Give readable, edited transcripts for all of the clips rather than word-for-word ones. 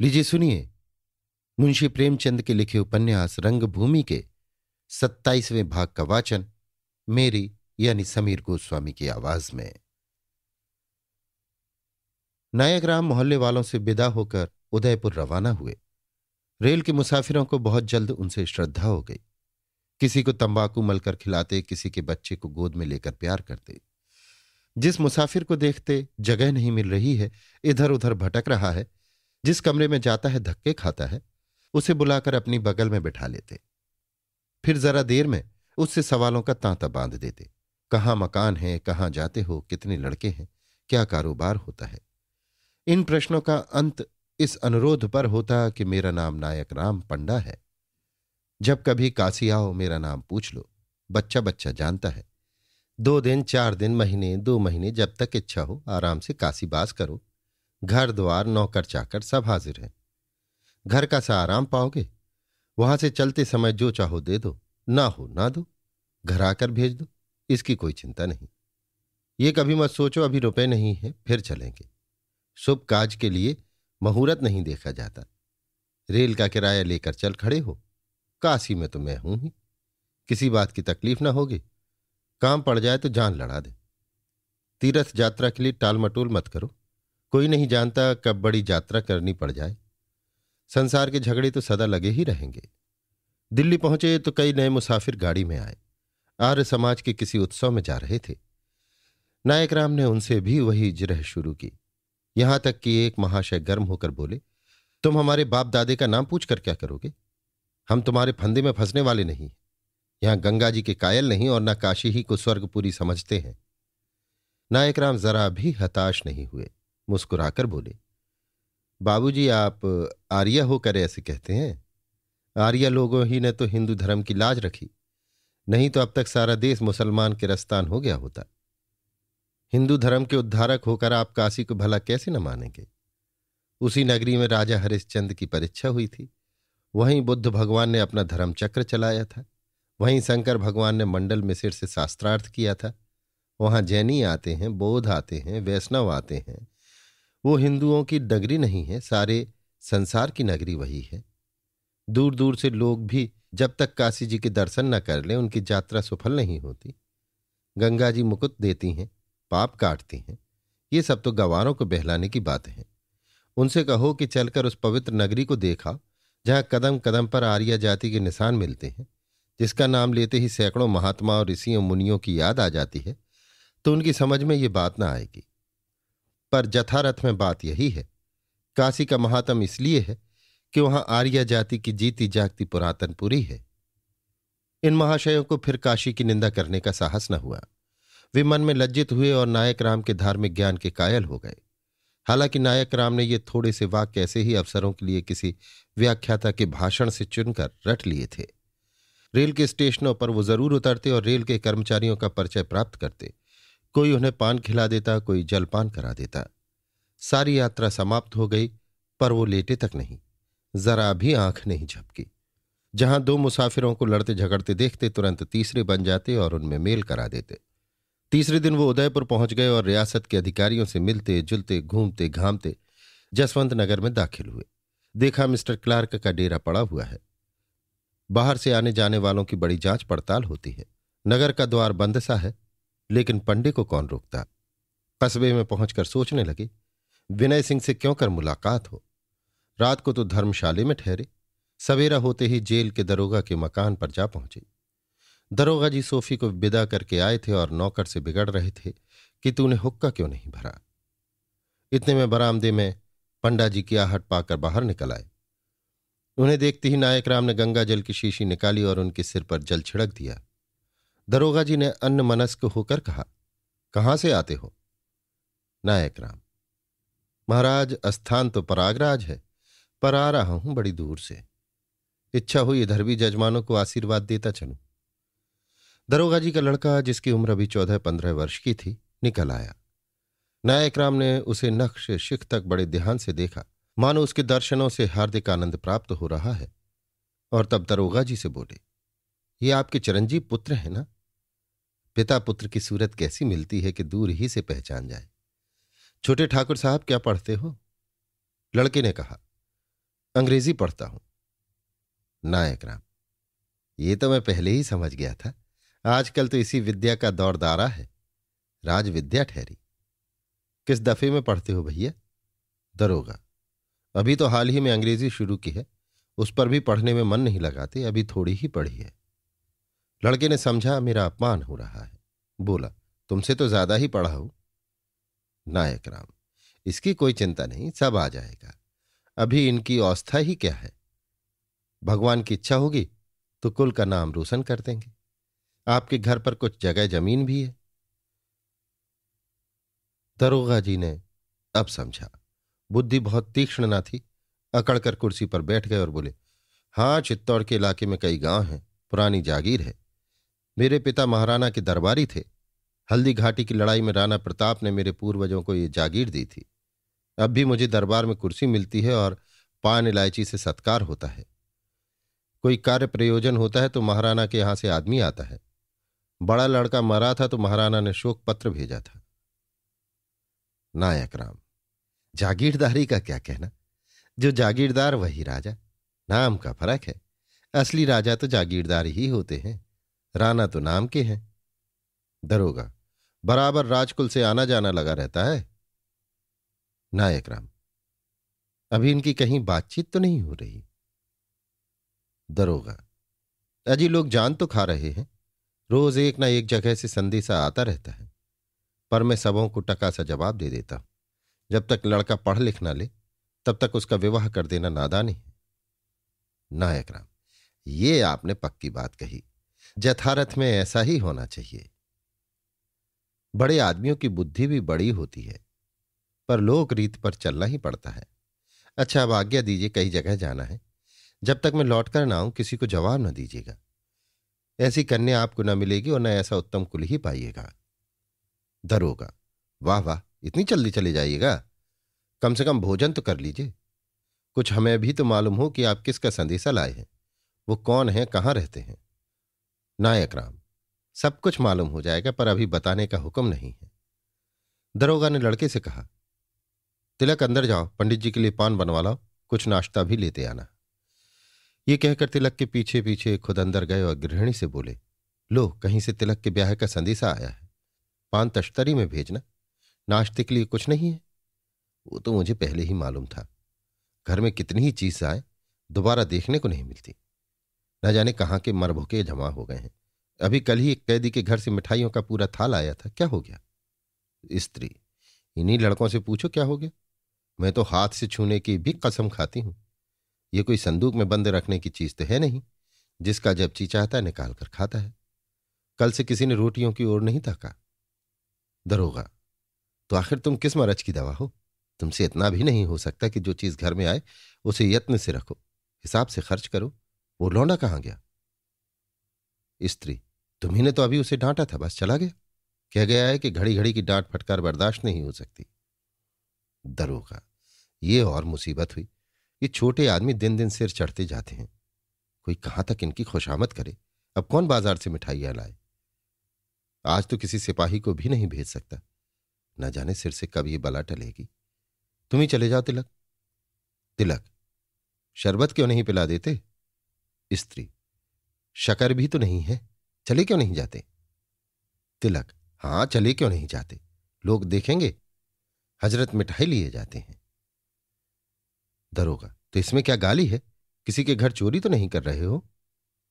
लीजिए सुनिए, मुंशी प्रेमचंद के लिखे उपन्यास रंगभूमि के 27वें भाग का वाचन मेरी यानी समीर गोस्वामी की आवाज में। नायकराम मोहल्ले वालों से विदा होकर उदयपुर रवाना हुए। रेल के मुसाफिरों को बहुत जल्द उनसे श्रद्धा हो गई। किसी को तंबाकू मलकर खिलाते, किसी के बच्चे को गोद में लेकर प्यार करते। जिस मुसाफिर को देखते जगह नहीं मिल रही है, इधर उधर भटक रहा है, जिस कमरे में जाता है धक्के खाता है, उसे बुलाकर अपनी बगल में बिठा लेते। फिर जरा देर में उससे सवालों का तांता बांध देते। कहाँ मकान है, कहाँ जाते हो, कितने लड़के हैं, क्या कारोबार होता है। इन प्रश्नों का अंत इस अनुरोध पर होता कि मेरा नाम नायकराम पंडा है। जब कभी काशी आओ मेरा नाम पूछ लो, बच्चा बच्चा जानता है। 2 दिन 4 दिन, महीने 2 महीने, जब तक इच्छा हो आराम से काशी बास करो। घर द्वार नौकर चाकर सब हाजिर हैं। घर का सा आराम पाओगे। वहां से चलते समय जो चाहो दे दो, ना हो ना दो, घर आकर भेज दो, इसकी कोई चिंता नहीं। ये कभी मत सोचो अभी रुपए नहीं है फिर चलेंगे। शुभ काज के लिए मुहूर्त नहीं देखा जाता। रेल का किराया लेकर चल खड़े हो। काशी में तो मैं हूं ही, किसी बात की तकलीफ ना होगी। काम पड़ जाए तो जान लड़ा दे। तीर्थ यात्रा के लिए टाल मटोल मत करो। कोई नहीं जानता कब बड़ी यात्रा करनी पड़ जाए। संसार के झगड़े तो सदा लगे ही रहेंगे। दिल्ली पहुंचे तो कई नए मुसाफिर गाड़ी में आए। आर्य समाज के किसी उत्सव में जा रहे थे। नायकराम ने उनसे भी वही जिरह शुरू की। यहां तक कि एक महाशय गर्म होकर बोले, तुम हमारे बाप दादे का नाम पूछकर क्या करोगे? हम तुम्हारे फंदे में फंसने वाले नहीं। यहां गंगा जी के कायल नहीं और न काशी ही को स्वर्गपुरी समझते हैं। नायकराम जरा भी हताश नहीं हुए, मुस्कुराकर बोले, बाबूजी आप आर्य होकर ऐसे कहते हैं? आर्य लोगों ही ने तो हिंदू धर्म की लाज रखी, नहीं तो अब तक सारा देश मुसलमान के रस्तान हो गया होता। हिंदू धर्म के उद्धारक होकर आप काशी को भला कैसे न मानेंगे? उसी नगरी में राजा हरिश्चंद्र की परीक्षा हुई थी। वहीं बुद्ध भगवान ने अपना धर्म चक्र चलाया था। वहीं शंकर भगवान ने मंडल मिसिर से शास्त्रार्थ किया था। वहां जैनी आते हैं, बौद्ध आते हैं, वैष्णव आते हैं। वो हिंदुओं की नगरी नहीं है, सारे संसार की नगरी वही है। दूर दूर से लोग भी जब तक काशी जी के दर्शन न कर लें उनकी यात्रा सफल नहीं होती। गंगा जी मुकुट देती हैं, पाप काटती हैं। ये सब तो गंवारों को बहलाने की बात है। उनसे कहो कि चलकर उस पवित्र नगरी को देखा जहां कदम कदम पर आर्य जाति के निशान मिलते हैं, जिसका नाम लेते ही सैकड़ों महात्मा और ऋषियों मुनियों की याद आ जाती है, तो उनकी समझ में ये बात ना आएगी। पर जथारथ में बात यही है, काशी का महात्म इसलिए है कि वहां आर्य जाति की जीती जागती पुरातनपुरी है। इन महाशयों को फिर काशी की निंदा करने का साहस न हुआ। वे मन में लज्जित हुए और नायकराम के धार्मिक ज्ञान के कायल हो गए। हालांकि नायकराम ने ये थोड़े से वाक्य ऐसे ही अवसरों के लिए किसी व्याख्याता के भाषण से चुनकर रट लिए थे। रेल के स्टेशनों पर वो जरूर उतरते और रेल के कर्मचारियों का परिचय प्राप्त करते। कोई उन्हें पान खिला देता, कोई जलपान करा देता। सारी यात्रा समाप्त हो गई, पर वो लेटे तक नहीं, जरा भी आंख नहीं झपकी। जहां 2 मुसाफिरों को लड़ते झगड़ते देखते तुरंत तीसरे बन जाते और उनमें मेल करा देते। तीसरे दिन वो उदयपुर पहुंच गए और रियासत के अधिकारियों से मिलते जुलते घूमते घामते जसवंत नगर में दाखिल हुए। देखा मिस्टर क्लार्क का डेरा पड़ा हुआ है। बाहर से आने जाने वालों की बड़ी जांच पड़ताल होती है। नगर का द्वार बंद सा है, लेकिन पंडे को कौन रोकता। कस्बे में पहुंचकर सोचने लगे, विनय सिंह से क्यों कर मुलाकात हो। रात को तो धर्मशाले में ठहरे। सवेरा होते ही जेल के दरोगा के मकान पर जा पहुंचे। दरोगा जी सोफी को विदा करके आए थे और नौकर से बिगड़ रहे थे कि तूने हुक्का क्यों नहीं भरा। इतने में बरामदे में पंडा जी की आहट पाकर बाहर निकल आए। उन्हें देखते ही नायकराम ने गंगा जल की शीशी निकाली और उनके सिर पर जल छिड़क दिया। दरोगा जी ने अन्नमनस्क होकर कहा, कहां से आते हो? नायकराम, महाराज स्थान तो प्रयागराज है, पर आ रहा हूं बड़ी दूर से। इच्छा हुई इधर भी जजमानों को आशीर्वाद देता चलूं। दरोगा जी का लड़का, जिसकी उम्र अभी 14-15 वर्ष की थी, निकल आया। नायकराम ने उसे नक्श शिख तक बड़े ध्यान से देखा, मानो उसके दर्शनों से हार्दिक आनंद प्राप्त हो रहा है। और तब दरोगा जी से बोले, ये आपके चिरंजीव पुत्र हैं ना? पिता पुत्र की सूरत कैसी मिलती है कि दूर ही से पहचान जाए। छोटे ठाकुर साहब क्या पढ़ते हो? लड़के ने कहा, अंग्रेजी पढ़ता हूं। नायक राम, ये तो मैं पहले ही समझ गया था। आजकल तो इसी विद्या का दौर दारा है, राज विद्या ठहरी। किस दफे में पढ़ते हो भैया? दरोगा, अभी तो हाल ही में अंग्रेजी शुरू की है, उस पर भी पढ़ने में मन नहीं लगाते, अभी थोड़ी ही पढ़ी है। लड़के ने समझा मेरा अपमान हो रहा है, बोला, तुमसे तो ज्यादा ही पढ़ा हूं। नायक राम, इसकी कोई चिंता नहीं, सब आ जाएगा। अभी इनकी अवस्था ही क्या है। भगवान की इच्छा होगी तो कुल का नाम रोशन कर देंगे। आपके घर पर कुछ जगह जमीन भी है। दरोगा जी ने अब समझा, बुद्धि बहुत तीक्ष्ण न थी। अकड़कर कुर्सी पर बैठ गए और बोले, हाँ, चित्तौड़ के इलाके में कई गांव हैं, पुरानी जागीर है। मेरे पिता महाराणा के दरबारी थे। हल्दी घाटी की लड़ाई में राणा प्रताप ने मेरे पूर्वजों को ये जागीर दी थी। अब भी मुझे दरबार में कुर्सी मिलती है और पान इलायची से सत्कार होता है। कोई कार्य प्रयोजन होता है तो महाराणा के यहां से आदमी आता है। बड़ा लड़का मरा था तो महाराणा ने शोक पत्र भेजा था। नायक राम, जागीरदारी का क्या कहना, जो जागीरदार वही राजा, नाम का फर्क है। असली राजा तो जागीरदार ही होते हैं, राणा तो नाम के हैं। दरोगा, बराबर राजकुल से आना जाना लगा रहता है। नायक राम, अभी इनकी कहीं बातचीत तो नहीं हो रही? दरोगा, अजी लोग जान तो खा रहे हैं, रोज एक ना एक जगह से संदेशा आता रहता है, पर मैं सबों को टका सा जवाब दे देता हूं। जब तक लड़का पढ़ लिख ना ले तब तक उसका विवाह कर देना नादानी है। नायक राम, ये आपने पक्की बात कही, जथारथ में ऐसा ही होना चाहिए। बड़े आदमियों की बुद्धि भी बड़ी होती है, पर लोक रीत पर चलना ही पड़ता है। अच्छा, अब आज्ञा दीजिए, कई जगह जाना है। जब तक मैं लौट कर ना आऊं किसी को जवाब न दीजिएगा। ऐसी कन्या आपको न मिलेगी और न ऐसा उत्तम कुल ही पाइएगा। दरोगा, वाह वाह, इतनी जल्दी चले जाइएगा? कम से कम भोजन तो कर लीजिए। कुछ हमें भी तो मालूम हो कि आप किसका संदेशा लाए हैं, वो कौन है, कहां रहते हैं। नायक राम, सब कुछ मालूम हो जाएगा, पर अभी बताने का हुक्म नहीं है। दरोगा ने लड़के से कहा, तिलक अंदर जाओ, पंडित जी के लिए पान बनवा लाओ, कुछ नाश्ता भी लेते आना। ये कहकर तिलक के पीछे पीछे खुद अंदर गए और गृहिणी से बोले, लो, कहीं से तिलक के ब्याह का संदेशा आया है, पान तश्तरी में भेजना। नाश्ते के लिए कुछ नहीं है? वो तो मुझे पहले ही मालूम था। घर में कितनी ही चीज आए, दोबारा देखने को नहीं मिलती। न जाने कहाँ के मरभुके जमा हो गए हैं। अभी कल ही एक कैदी के घर से मिठाइयों का पूरा थाल आया था, क्या हो गया? स्त्री, इन्हीं लड़कों से पूछो क्या हो गया। मैं तो हाथ से छूने की भी कसम खाती हूं। ये कोई संदूक में बंद रखने की चीज तो है नहीं, जिसका जब जी चाहता है निकाल कर खाता है। कल से किसी ने रोटियों की ओर नहीं ताका। दरोगा, तो आखिर तुम किस मरज की दवा हो? तुमसे इतना भी नहीं हो सकता कि जो चीज घर में आए उसे यत्न से रखो, हिसाब से खर्च करो। वो लौंडा कहाँ गया? स्त्री, तुम्ही ने तो अभी उसे डांटा था, बस चला गया। कह गया है कि घड़ी घड़ी की डांट फटकार बर्दाश्त नहीं हो सकती। दरोगा, ये और मुसीबत हुई। ये छोटे आदमी दिन दिन सिर चढ़ते जाते हैं, कोई कहां तक इनकी खुशामद करे। अब कौन बाजार से मिठाइयां लाए? आज तो किसी सिपाही को भी नहीं भेज सकता, न जाने सिर से कब ये बला टलेगी। तुम ही चले जाओ। तिलक, तिलक, शरबत क्यों नहीं पिला देते? स्त्री, शकर भी तो नहीं है, चले क्यों नहीं जाते? तिलक, हां, चले क्यों नहीं जाते, लोग देखेंगे। हजरत मिठाई लिए जाते हैं। दरोगा, तो इसमें क्या गाली है? किसी के घर चोरी तो नहीं कर रहे हो?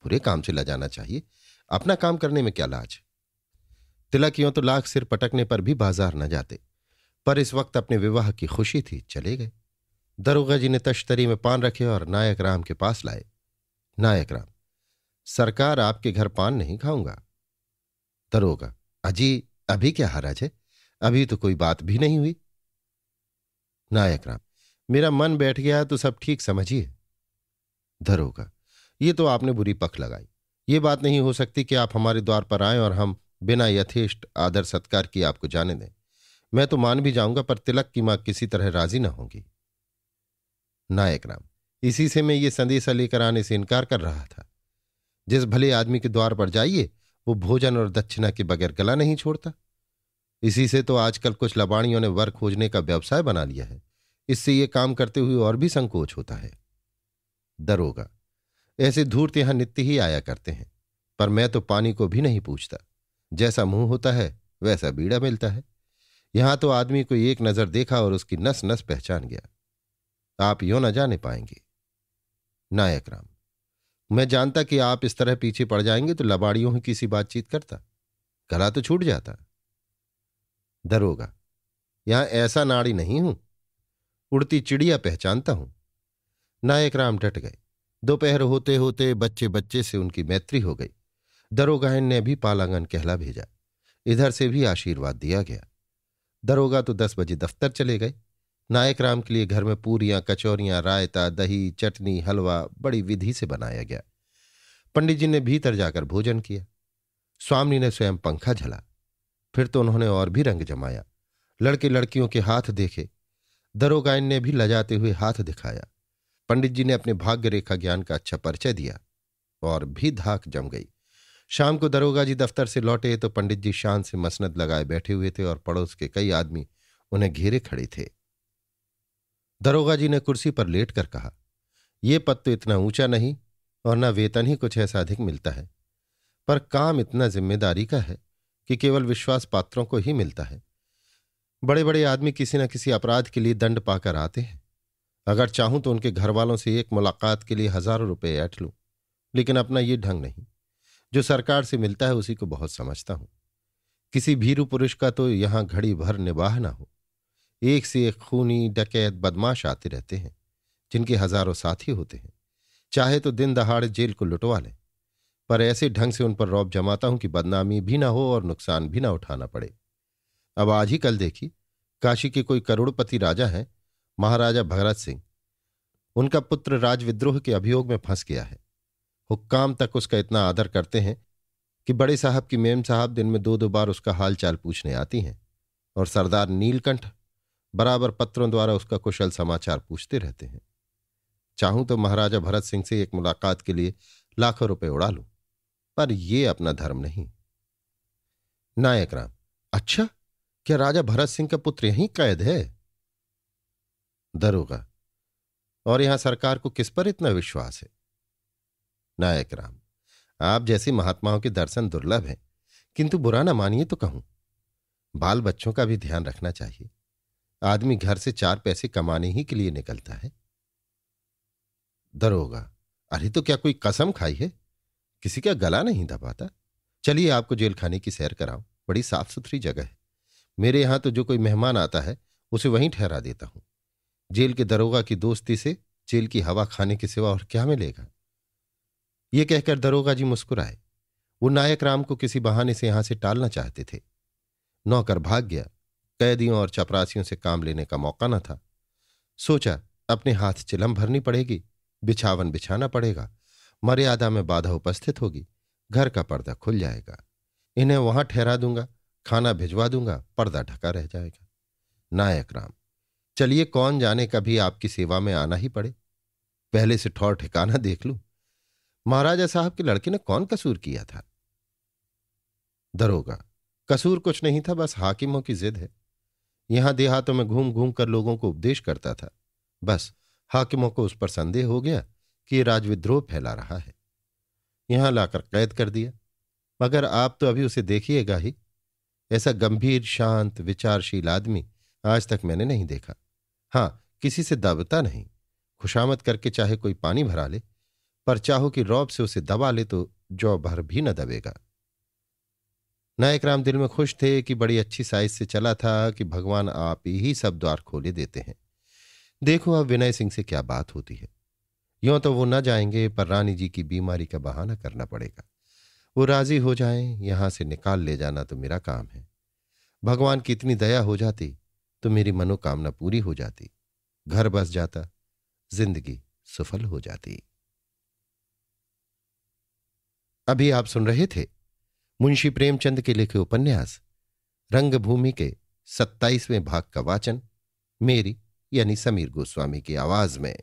बुरे काम से लजाना चाहिए, अपना काम करने में क्या लाज। तिलक यूं तो लाख सिर पटकने पर भी बाजार न जाते, पर इस वक्त अपने विवाह की खुशी थी, चले गए। दरोगा जी ने तश्तरी में पान रखे और नायक राम के पास लाए। नायक राम, सरकार, आपके घर पान नहीं खाऊंगा। दरोगा, अजी, अभी क्या हरज है, अभी तो कोई बात भी नहीं हुई। नायक राम, मेरा मन बैठ गया है तो सब ठीक समझिए। दरोगा, ये तो आपने बुरी पख लगाई। ये बात नहीं हो सकती कि आप हमारे द्वार पर आएं और हम बिना यथेष्ट आदर सत्कार किए आपको जाने दें। मैं तो मान भी जाऊंगा, पर तिलक की मां किसी तरह राजी न होंगी। नायक राम, इसी से मैं ये संदेशा लेकर आने से इनकार कर रहा था। जिस भले आदमी के द्वार पर जाइए वो भोजन और दक्षिणा के बगैर गला नहीं छोड़ता। इसी से तो आजकल कुछ लबाड़ियों ने वर खोजने का व्यवसाय बना लिया है। इससे ये काम करते हुए और भी संकोच होता है। दरोगा, ऐसे धूर्त यहां नित्य ही आया करते हैं, पर मैं तो पानी को भी नहीं पूछता। जैसा मुंह होता है वैसा बीड़ा मिलता है। यहां तो आदमी को एक नजर देखा और उसकी नस नस पहचान गया। आप यूं न जाने पाएंगे। नायक राम, मैं जानता कि आप इस तरह पीछे पड़ जाएंगे तो लबाड़ियों ही किसी बातचीत करता, गला तो छूट जाता। दरोगा, यहां ऐसा नाड़ी नहीं हूं, उड़ती चिड़िया पहचानता हूं। नायक राम डट गए। दोपहर होते होते बच्चे बच्चे से उनकी मैत्री हो गई। दरोगाइन ने भी पालांगन कहला भेजा। इधर से भी आशीर्वाद दिया गया। दरोगा तो 10 बजे दफ्तर चले गए। नायक राम के लिए घर में पूरियां, कचौरियां, रायता, दही, चटनी, हलवा बड़ी विधि से बनाया गया। पंडित जी ने भीतर जाकर भोजन किया। स्वामी ने स्वयं पंखा झला। फिर तो उन्होंने और भी रंग जमाया। लड़के लड़कियों के हाथ देखे। दरोगाइन ने भी लजाते हुए हाथ दिखाया। पंडित जी ने अपने भाग्य रेखा ज्ञान का अच्छा परिचय दिया और भी धाक जम गई। शाम को दरोगा जी दफ्तर से लौटे तो पंडित जी शान से मसनद लगाए बैठे हुए थे और पड़ोस के कई आदमी उन्हें घेरे खड़े थे। दरोगा जी ने कुर्सी पर लेटकर कहा, ये पद तो इतना ऊंचा नहीं और न वेतन ही कुछ ऐसा अधिक मिलता है, पर काम इतना जिम्मेदारी का है कि केवल विश्वास पात्रों को ही मिलता है। बड़े बड़े आदमी किसी न किसी अपराध के लिए दंड पाकर आते हैं। अगर चाहूं तो उनके घर वालों से एक मुलाकात के लिए हजारों रुपए ऐंठ लूं, लेकिन अपना ये ढंग नहीं। जो सरकार से मिलता है उसी को बहुत समझता हूं। किसी भीरू पुरुष का तो यहां घड़ी भर निवाह ना हो। एक से एक खूनी, डकैत, बदमाश आते रहते हैं, जिनके हजारों साथी होते हैं। चाहे तो दिन दहाड़े जेल को लुटवा लें, पर ऐसे ढंग से उन पर रौब जमाता हूं कि बदनामी भी ना हो और नुकसान भी ना उठाना पड़े। अब आज ही कल देखी, काशी के कोई करोड़पति राजा हैं, महाराजा भगत सिंह। उनका पुत्र राजविद्रोह के अभियोग में फंस गया है। हुक्काम तक उसका इतना आदर करते हैं कि बड़े साहब की मेम साहब दिन में 2-2 बार उसका हाल चाल पूछने आती हैं, और सरदार नीलकंठ बराबर पत्रों द्वारा उसका कुशल समाचार पूछते रहते हैं। चाहूं तो महाराजा भरत सिंह से एक मुलाकात के लिए लाखों रुपए उड़ा लूं, पर यह अपना धर्म नहीं। नायक राम, अच्छा, क्या राजा भरत सिंह का पुत्र यहीं कैद है? दरोगा, और यहां सरकार को किस पर इतना विश्वास है? नायक राम, आप जैसे महात्माओं के दर्शन दुर्लभ हैं, किंतु बुरा ना मानिए तो कहूं, बाल बच्चों का भी ध्यान रखना चाहिए। आदमी घर से 4 पैसे कमाने ही के लिए निकलता है। दरोगा, अरे तो क्या कोई कसम खाई है? किसी का गला नहीं दबाता। चलिए आपको जेल खाने की सैर कराऊं, बड़ी साफ सुथरी जगह है। मेरे यहां तो जो कोई मेहमान आता है उसे वहीं ठहरा देता हूं। जेल के दरोगा की दोस्ती से जेल की हवा खाने के सिवा और क्या मिलेगा? ये कहकर दरोगा जी मुस्कुराए। वो नायक राम को किसी बहाने से यहां से टालना चाहते थे। नौकर भाग गया। कैदियों और चपरासियों से काम लेने का मौका न था। सोचा अपने हाथ चिलम भरनी पड़ेगी, बिछावन बिछाना पड़ेगा, मर्यादा में बाधा उपस्थित होगी, घर का पर्दा खुल जाएगा। इन्हें वहां ठहरा दूंगा, खाना भिजवा दूंगा, पर्दा ढका रह जाएगा। नायक राम, चलिए, कौन जाने कभी आपकी सेवा में आना ही पड़े। पहले से ठौर ठिकाना देख लूं। महाराजा साहब के लड़के ने कौन कसूर किया था? दरोगा, कसूर कुछ नहीं था, बस हाकिमों की जिद है। यहां देहातों में घूम घूम कर लोगों को उपदेश करता था। बस हाकिमों को उस पर संदेह हो गया कि ये राजविद्रोह फैला रहा है। यहां लाकर कैद कर दिया। मगर आप तो अभी उसे देखिएगा ही। ऐसा गंभीर, शांत, विचारशील आदमी आज तक मैंने नहीं देखा। हां, किसी से दबता नहीं। खुशामद करके चाहे कोई पानी भरा ले, पर चाहो कि रौब से उसे दबा ले तो जौ भर भी न दबेगा। नायक राम दिल में खुश थे कि बड़ी अच्छी साइज से चला था कि भगवान आप ही सब द्वार खोले देते हैं। देखो अब विनय सिंह से क्या बात होती है। यूं तो वो न जाएंगे, पर रानी जी की बीमारी का बहाना करना पड़ेगा। वो राजी हो जाएं, यहां से निकाल ले जाना तो मेरा काम है। भगवान की इतनी दया हो जाती तो मेरी मनोकामना पूरी हो जाती, घर बस जाता, जिंदगी सफल हो जाती। अभी आप सुन रहे थे मुंशी प्रेमचंद के लिखे उपन्यास रंगभूमि के 27वें भाग का वाचन मेरी यानी समीर गोस्वामी की आवाज में।